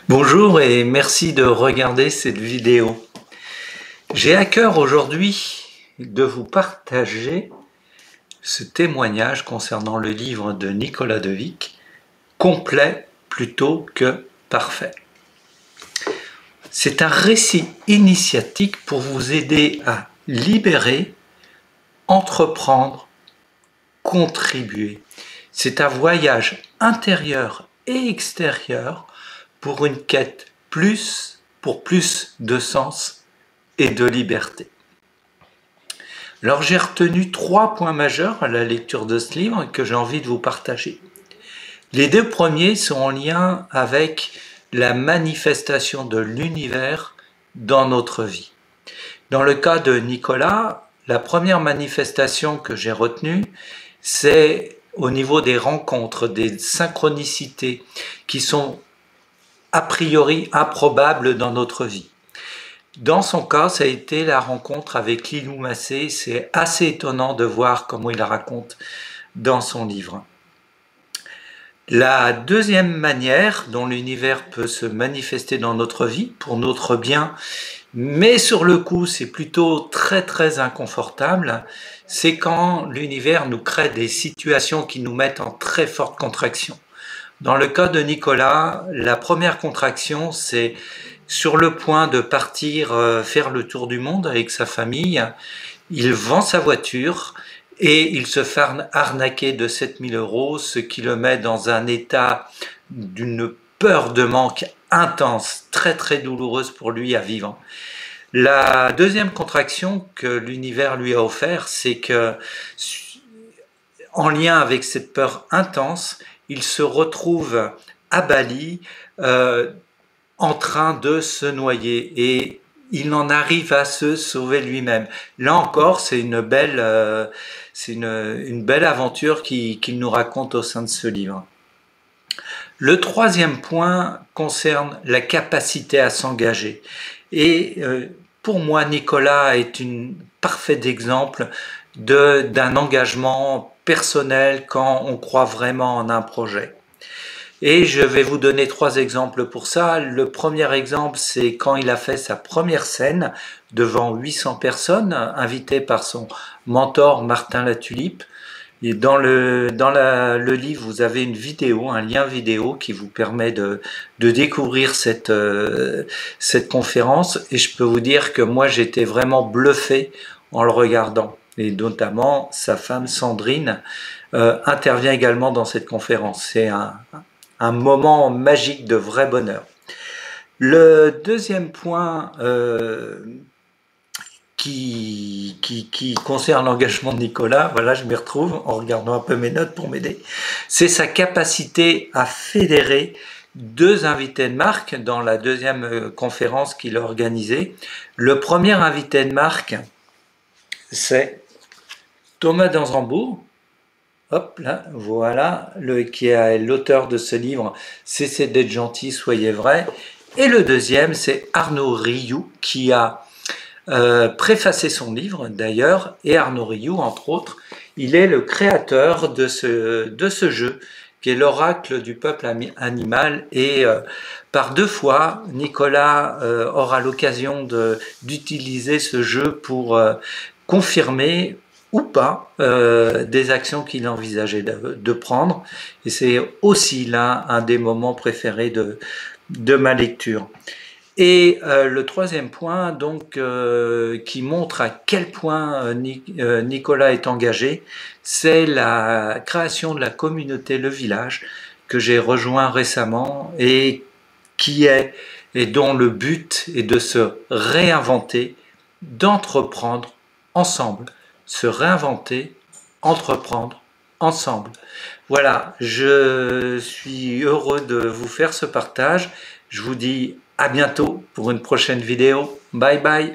Bonjour et merci de regarder cette vidéo. J'ai à cœur aujourd'hui de vous partager ce témoignage concernant le livre de Nicolas de Vic, complet plutôt que parfait. C'est un récit initiatique pour vous aider à libérer, entreprendre, contribuer. C'est un voyage intérieur et extérieur pour une quête pour plus de sens et de liberté. Alors j'ai retenu 3 points majeurs à la lecture de ce livre que j'ai envie de vous partager. Les 2 premiers sont en lien avec la manifestation de l'univers dans notre vie. Dans le cas de Nicolas, la première manifestation que j'ai retenue, c'est au niveau des rencontres, des synchronicités qui sont a priori improbables dans notre vie. Dans son cas, ça a été la rencontre avec Lilou Massé. C'est assez étonnant de voir comment il la raconte dans son livre. La deuxième manière dont l'univers peut se manifester dans notre vie, pour notre bien, mais sur le coup c'est plutôt très inconfortable, c'est quand l'univers nous crée des situations qui nous mettent en très forte contraction. Dans le cas de Nicolas, la première contraction, c'est sur le point de partir faire le tour du monde avec sa famille. Il vend sa voiture et il se fait arnaquer de 7 000 €, ce qui le met dans un état d'une peur de manque intense, très douloureuse pour lui à vivre. La deuxième contraction que l'univers lui a offert, c'est que, en lien avec cette peur intense, il se retrouve à Bali en train de se noyer et il en arrive à se sauver lui-même. Là encore, c'est une belle aventure qu'il nous raconte au sein de ce livre. Le troisième point concerne la capacité à s'engager. Et pour moi, Nicolas est un parfait exemple d'un engagement personnel quand on croit vraiment en un projet. Et je vais vous donner 3 exemples pour ça. Le premier exemple, c'est quand il a fait sa première scène devant 800 personnes, invité par son mentor Martin Latulippe. Et dans le livre, vous avez une vidéo, un lien vidéo qui vous permet de découvrir cette conférence. Et je peux vous dire que moi, j'étais vraiment bluffé en le regardant. Et notamment, sa femme Sandrine intervient également dans cette conférence. C'est un moment magique de vrai bonheur. Le deuxième point qui concerne l'engagement de Nicolas, voilà, je m'y retrouve en regardant un peu mes notes pour m'aider, c'est sa capacité à fédérer 2 invités de marque dans la deuxième conférence qu'il a organisée. Le premier invité de marque, c'est Thomas d'Anzembourg. Hop là, voilà, qui est l'auteur de ce livre « Cessez d'être gentil, soyez vrai ». Et le deuxième, c'est Arnaud Rioux, qui a préfacé son livre d'ailleurs. Et Arnaud Rioux, entre autres, il est le créateur de ce jeu, qui est l'oracle du peuple animal. Et par 2 fois, Nicolas aura l'occasion d'utiliser ce jeu pour confirmer ou pas des actions qu'il envisageait de prendre. Et c'est aussi là un des moments préférés de ma lecture. Et le troisième point, donc, qui montre à quel point Nicolas est engagé, c'est la création de la communauté Le Village, que j'ai rejoint récemment et dont le but est de se réinventer, d'entreprendre ensemble. Se réinventer, entreprendre ensemble. Voilà, je suis heureux de vous faire ce partage. Je vous dis à bientôt pour une prochaine vidéo. Bye bye.